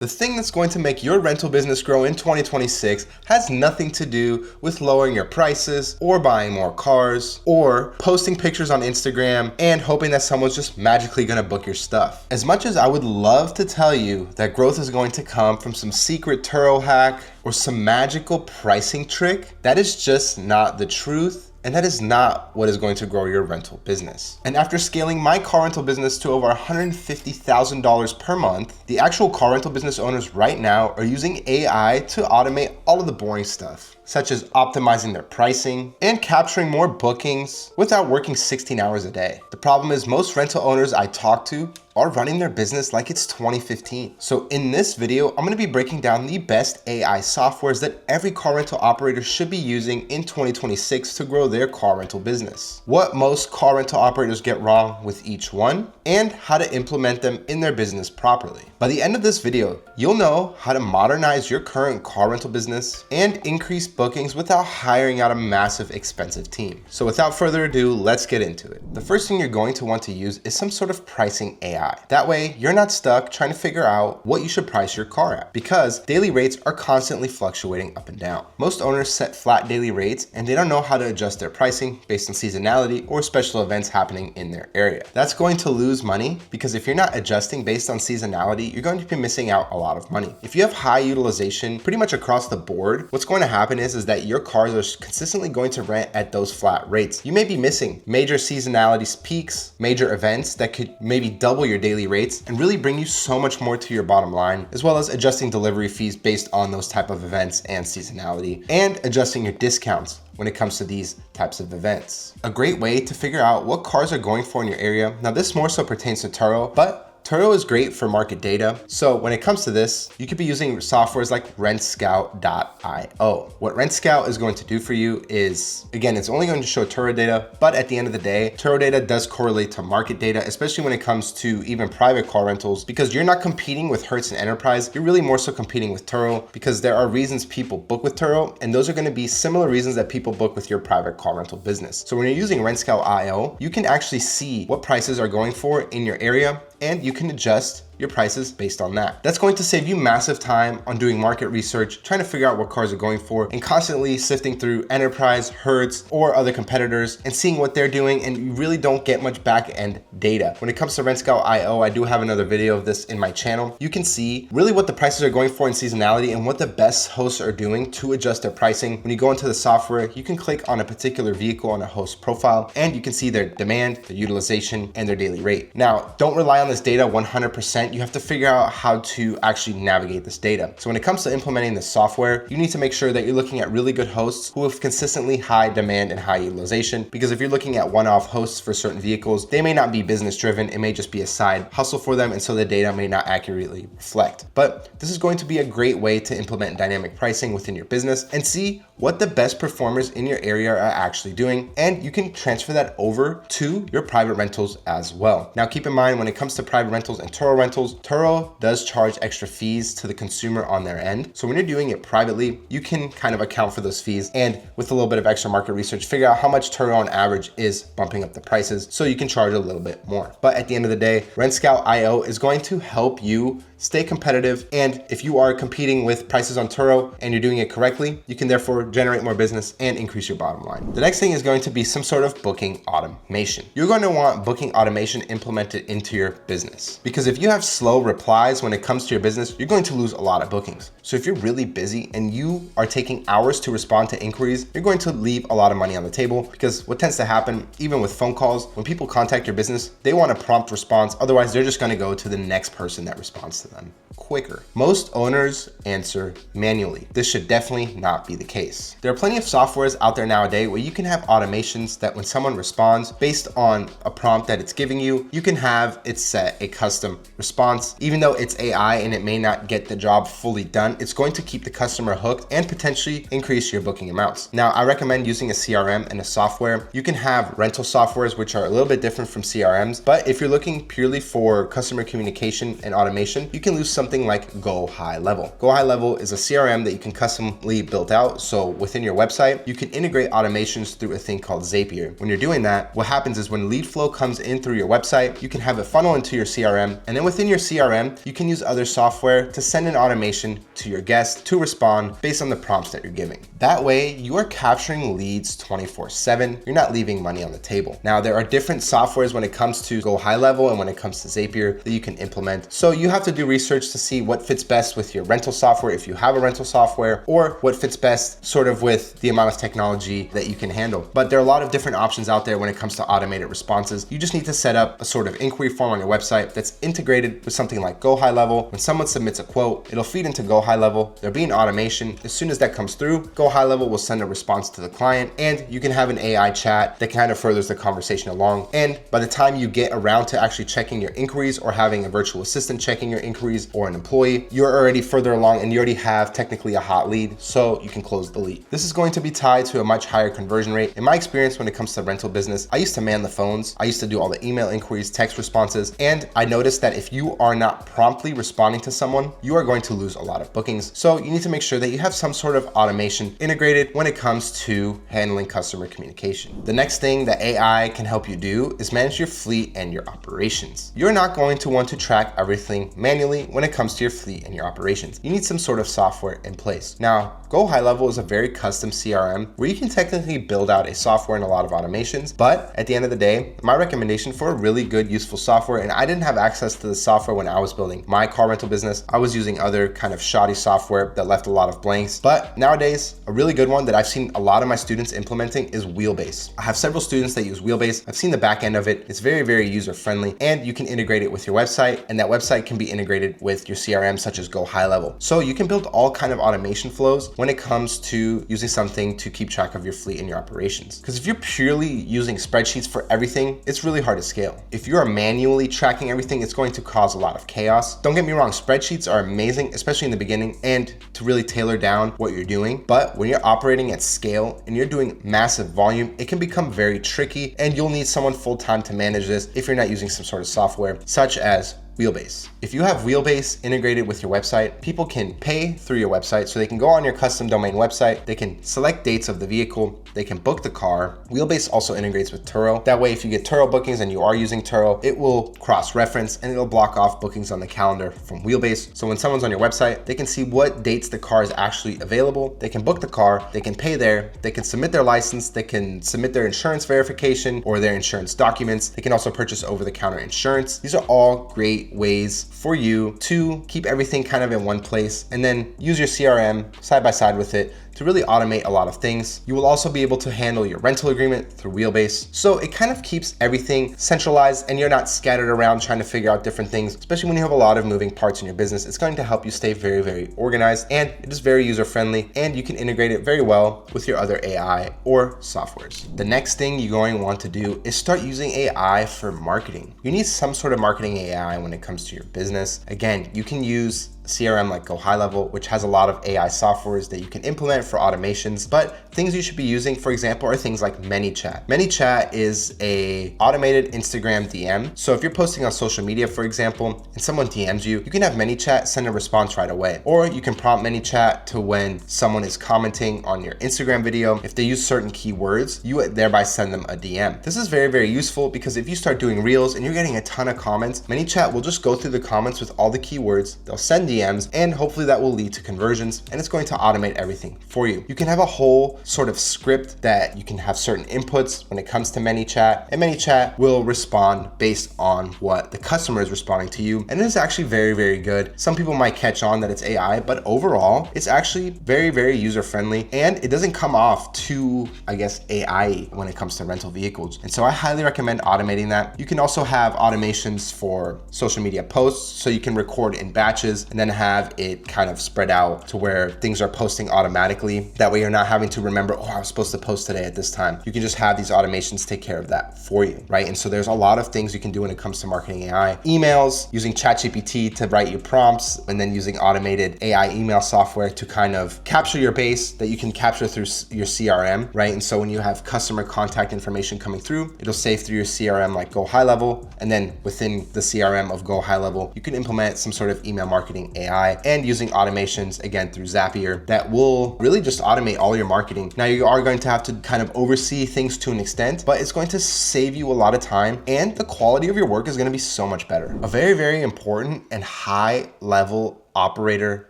The thing that's going to make your rental business grow in 2026 has nothing to do with lowering your prices or buying more cars or posting pictures on Instagram and hoping that someone's just magically gonna book your stuff. As much as I would love to tell you that growth is going to come from some secret Turo hack or some magical pricing trick, that is just not the truth. And that is not what is going to grow your rental business. And after scaling my car rental business to over $150,000 per month, the actual car rental business owners right now are using AI to automate all of the boring stuff, such as optimizing their pricing and capturing more bookings without working 16 hours a day. The problem is most rental owners I talk to are running their business like it's 2015. So in this video, I'm gonna be breaking down the best AI softwares that every car rental operator should be using in 2026 to grow their car rental business, what most car rental operators get wrong with each one, and how to implement them in their business properly. By the end of this video, you'll know how to modernize your current car rental business and increase bookings without hiring out a massive expensive team. So without further ado, let's get into it. The first thing you're going to want to use is some sort of pricing AI. That way, you're not stuck trying to figure out what you should price your car at, because daily rates are constantly fluctuating up and down. Most owners set flat daily rates and they don't know how to adjust their pricing based on seasonality or special events happening in their area. That's going to lose money because if you're not adjusting based on seasonality, you're going to be missing out a lot of money. If you have high utilization pretty much across the board, what's going to happen is that your cars are consistently going to rent at those flat rates. You may be missing major seasonality peaks, major events that could maybe double your daily rates and really bring you so much more to your bottom line, as well as adjusting delivery fees based on those type of events and seasonality, and adjusting your discounts when it comes to these types of events. A great way to figure out what cars are going for in your area. Now this more so pertains to Turo, but Turo is great for market data. So when it comes to this, you could be using softwares like rentscout.io. What RentScout is going to do for you is, again, it's only going to show Turo data, but at the end of the day, Turo data does correlate to market data, especially when it comes to even private car rentals, because you're not competing with Hertz and Enterprise. You're really more so competing with Turo because there are reasons people book with Turo, and those are going to be similar reasons that people book with your private car rental business. So when you're using rentscout.io, you can actually see what prices are going for in your area, and you can adjust your prices based on that. That's going to save you massive time on doing market research, trying to figure out what cars are going for, and constantly sifting through Enterprise, Hertz, or other competitors and seeing what they're doing, and you really don't get much back-end data. When it comes to rentscout.io, I do have another video of this in my channel. You can see really what the prices are going for in seasonality and what the best hosts are doing to adjust their pricing. When you go into the software, you can click on a particular vehicle on a host profile, and you can see their demand, their utilization, and their daily rate. Now, don't rely on this data 100%. You have to figure out how to actually navigate this data. So when it comes to implementing this software, you need to make sure that you're looking at really good hosts who have consistently high demand and high utilization, because if you're looking at one-off hosts for certain vehicles, they may not be business driven. It may just be a side hustle for them, and so the data may not accurately reflect. But this is going to be a great way to implement dynamic pricing within your business and see what the best performers in your area are actually doing, and you can transfer that over to your private rentals as well. Now keep in mind, when it comes to private rentals and Turo rentals, Turo does charge extra fees to the consumer on their end. So when you're doing it privately, you can kind of account for those fees, and with a little bit of extra market research, figure out how much Turo on average is bumping up the prices so you can charge a little bit more. But at the end of the day, rentscout.io is going to help you stay competitive, and if you are competing with prices on Turo and you're doing it correctly, you can therefore generate more business and increase your bottom line. The next thing is going to be some sort of booking automation. You're going to want booking automation implemented into your business, because if you have slow replies when it comes to your business, you're going to lose a lot of bookings. So if you're really busy and you are taking hours to respond to inquiries, you're going to leave a lot of money on the table, because what tends to happen, even with phone calls, when people contact your business, they want a prompt response. Otherwise, they're just going to go to the next person that responds to them quicker. Most owners answer manually. This should definitely not be the case. There are plenty of softwares out there nowadays where you can have automations that when someone responds based on a prompt that it's giving you, you can have it set a custom response. Even though it's AI and it may not get the job fully done, it's going to keep the customer hooked and potentially increase your booking amounts. Now, I recommend using a CRM and a software. You can have rental softwares, which are a little bit different from CRMs, but if you're looking purely for customer communication and automation, you can use something like GoHighLevel. GoHighLevel is a CRM that you can customly build out. So within your website, you can integrate automations through a thing called Zapier. When you're doing that, what happens is when lead flow comes in through your website, you can have it funnel into your CRM, and then within within your CRM, you can use other software to send an automation to your guest to respond based on the prompts that you're giving. That way, you are capturing leads 24/7. You're not leaving money on the table. Now, there are different softwares when it comes to GoHighLevel and when it comes to Zapier that you can implement. So you have to do research to see what fits best with your rental software if you have a rental software, or what fits best sort of with the amount of technology that you can handle. But there are a lot of different options out there when it comes to automated responses. You just need to set up a sort of inquiry form on your website that's integrated with something like GoHighLevel. When someone submits a quote, it'll feed into GoHighLevel. There'll be an automation. As soon as that comes through, GoHighLevel will send a response to the client, and you can have an AI chat that kind of furthers the conversation along. And by the time you get around to actually checking your inquiries or having a virtual assistant checking your inquiries or an employee, you're already further along and you already have technically a hot lead, so you can close the lead. This is going to be tied to a much higher conversion rate. In my experience, when it comes to rental business, I used to man the phones. I used to do all the email inquiries, text responses, and I noticed that if you are not promptly responding to someone, you are going to lose a lot of bookings. So you need to make sure that you have some sort of automation integrated when it comes to handling customer communication. The next thing that AI can help you do is manage your fleet and your operations. You're not going to want to track everything manually when it comes to your fleet and your operations. You need some sort of software in place. Now, GoHighLevel is a very custom CRM where you can technically build out a software and a lot of automations, but at the end of the day, my recommendation for a really good, useful software, and I didn't have access to the software when I was building my car rental business. I was using other kind of shoddy software that left a lot of blanks, but nowadays, a really good one that I've seen a lot of my students implementing is Wheelbase. I have several students that use Wheelbase. I've seen the back end of it. It's very, very user-friendly, and you can integrate it with your website, and that website can be integrated with your CRM, such as GoHighLevel. So you can build all kind of automation flows when it comes to using something to keep track of your fleet and your operations. Because if you're purely using spreadsheets for everything, it's really hard to scale. If you are manually tracking everything, it's going to cause a lot of chaos. Don't get me wrong, spreadsheets are amazing, especially in the beginning, and to really tailor down what you're doing. But when you're operating at scale and you're doing massive volume, it can become very tricky, and you'll need someone full-time to manage this if you're not using some sort of software such as Wheelbase. If you have Wheelbase integrated with your website, people can pay through your website, so they can go on your custom domain website, they can select dates of the vehicle, they can book the car. Wheelbase also integrates with Turo. That way, if you get Turo bookings and you are using Turo, it will cross-reference and it'll block off bookings on the calendar from Wheelbase. So when someone's on your website, they can see what dates the car is actually available. They can book the car, they can pay there, they can submit their license, they can submit their insurance verification or their insurance documents. They can also purchase over-the-counter insurance. These are all great ways for you to keep everything kind of in one place and then use your CRM side by side with it to really automate a lot of things. You will also be able to handle your rental agreement through Wheelbase. So it kind of keeps everything centralized and you're not scattered around trying to figure out different things, especially when you have a lot of moving parts in your business. It's going to help you stay very, very organized, and it is very user-friendly, and you can integrate it very well with your other AI or softwares. The next thing you're going to want to do is start using AI for marketing. You need some sort of marketing AI when it comes to your business. Again, you can use CRM like GoHighLevel, which has a lot of AI softwares that you can implement for automations, but things you should be using, for example, are things like ManyChat. ManyChat is a automated Instagram DM. So if you're posting on social media, for example, and someone DMs you, you can have ManyChat send a response right away. Or you can prompt ManyChat to when someone is commenting on your Instagram video, if they use certain keywords, you thereby send them a DM. This is very, very useful because if you start doing reels and you're getting a ton of comments, ManyChat will just go through the comments with all the keywords, they'll send DMs, and hopefully that will lead to conversions, and it's going to automate everything for you. You can have a whole sort of script that you can have certain inputs when it comes to ManyChat, and ManyChat will respond based on what the customer is responding to you. And it is actually very, very good. Some people might catch on that it's AI, but overall, it's actually very, very user-friendly, and it doesn't come off too, I guess, AI when it comes to rental vehicles. And so I highly recommend automating that. You can also have automations for social media posts, so you can record in batches and then have it kind of spread out to where things are posting automatically. That way you're not having to remember, oh, I was supposed to post today at this time. You can just have these automations take care of that for you, right? And so there's a lot of things you can do when it comes to marketing AI. Emails, using ChatGPT to write your prompts, and then using automated AI email software to kind of capture your base that you can capture through your CRM, right? And so when you have customer contact information coming through, it'll save through your CRM like GoHighLevel, and then within the CRM of GoHighLevel, you can implement some sort of email marketing using AI and using automations, again, through Zapier, that will really just automate all your marketing. Now, you are going to have to kind of oversee things to an extent, but it's going to save you a lot of time and the quality of your work is going to be so much better. A very, very important and high level operator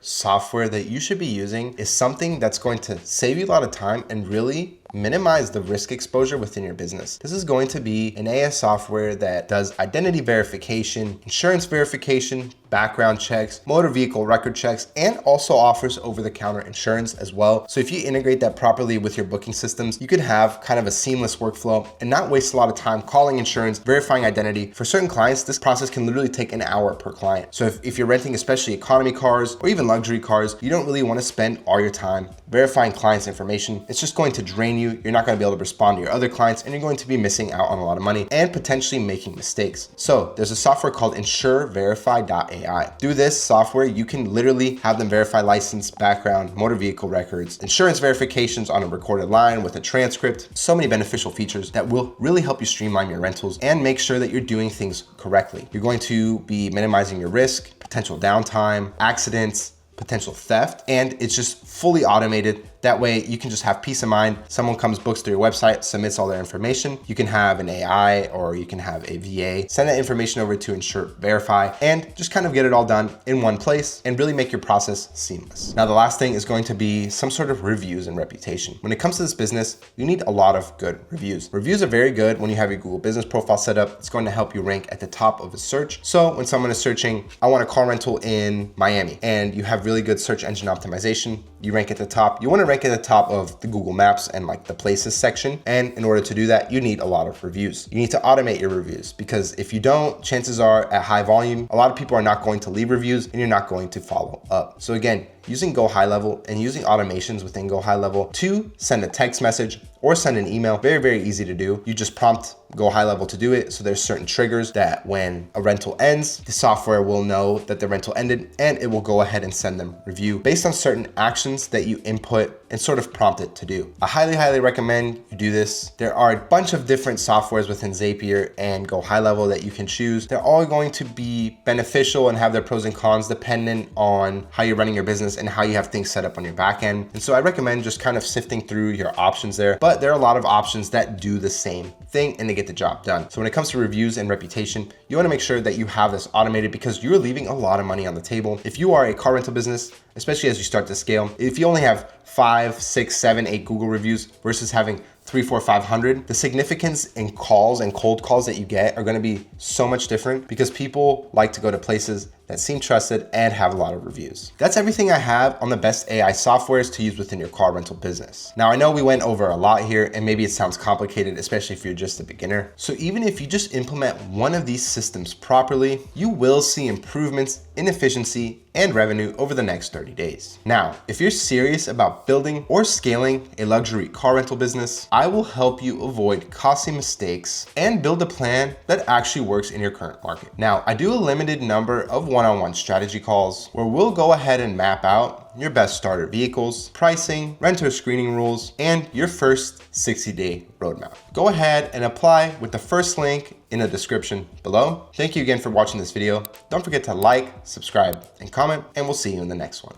software that you should be using is something that's going to save you a lot of time and really minimize the risk exposure within your business. This is going to be an AI software that does identity verification, insurance verification, background checks, motor vehicle record checks, and also offers over-the-counter insurance as well. So if you integrate that properly with your booking systems, you can have kind of a seamless workflow and not waste a lot of time calling insurance, verifying identity. For certain clients, this process can literally take an hour per client. So if you're renting especially economy cars or even luxury cars, you don't really want to spend all your time verifying clients' information. It's just going to drain you. You're not going to be able to respond to your other clients and you're going to be missing out on a lot of money and potentially making mistakes. So there's a software called Insureverify.ai. Through this software, you can literally have them verify license, background, motor vehicle records, insurance verifications on a recorded line with a transcript. So many beneficial features that will really help you streamline your rentals and make sure that you're doing things correctly. You're going to be minimizing your risk, potential downtime, accidents, potential theft, and it's just fully automated. That way you can just have peace of mind. Someone comes, books through your website, submits all their information. You can have an AI or you can have a VA, send that information over to Insureverify and just kind of get it all done in one place and really make your process seamless. Now, the last thing is going to be some sort of reviews and reputation. When it comes to this business, you need a lot of good reviews. Reviews are very good when you have your Google business profile set up. It's going to help you rank at the top of a search. So when someone is searching, I want a car rental in Miami, and you have really good search engine optimization, you rank at the top. You want to rank at the top of the Google Maps and like the places section. And in order to do that, you need a lot of reviews. You need to automate your reviews because if you don't, chances are at high volume, a lot of people are not going to leave reviews and you're not going to follow up. So again, using GoHighLevel and using automations within GoHighLevel to send a text message or send an email, very, very easy to do. You just prompt GoHighLevel to do it. So there's certain triggers that when a rental ends, the software will know that the rental ended and it will go ahead and send them review based on certain actions that you input and sort of prompt it to do. I highly, highly recommend you do this. There are a bunch of different softwares within Zapier and GoHighLevel that you can choose. They're all going to be beneficial and have their pros and cons dependent on how you're running your business and how you have things set up on your back end. And so I recommend just kind of sifting through your options there, but there are a lot of options that do the same thing and they get the job done. So when it comes to reviews and reputation, you want to make sure that you have this automated because you're leaving a lot of money on the table. If you are a car rental business, especially as you start to scale, if you only have 5, 6, 7, 8 Google reviews versus having 3, 4, 500, the significance in calls and cold calls that you get are going to be so much different because people like to go to places that seem trusted and have a lot of reviews. That's everything I have on the best AI softwares to use within your car rental business. Now, I know we went over a lot here and maybe it sounds complicated, especially if you're just a beginner. So even if you just implement one of these systems properly, you will see improvements in efficiency and revenue over the next 30 days. Now, if you're serious about building or scaling a luxury car rental business, I will help you avoid costly mistakes and build a plan that actually works in your current market. Now, I do a limited number of one-on-one strategy calls where we'll go ahead and map out your best starter vehicles, pricing, renter screening rules, and your first 60-day roadmap. Go ahead and apply with the first link in the description below. Thank you again for watching this video. Don't forget to like, subscribe, and comment, and we'll see you in the next one.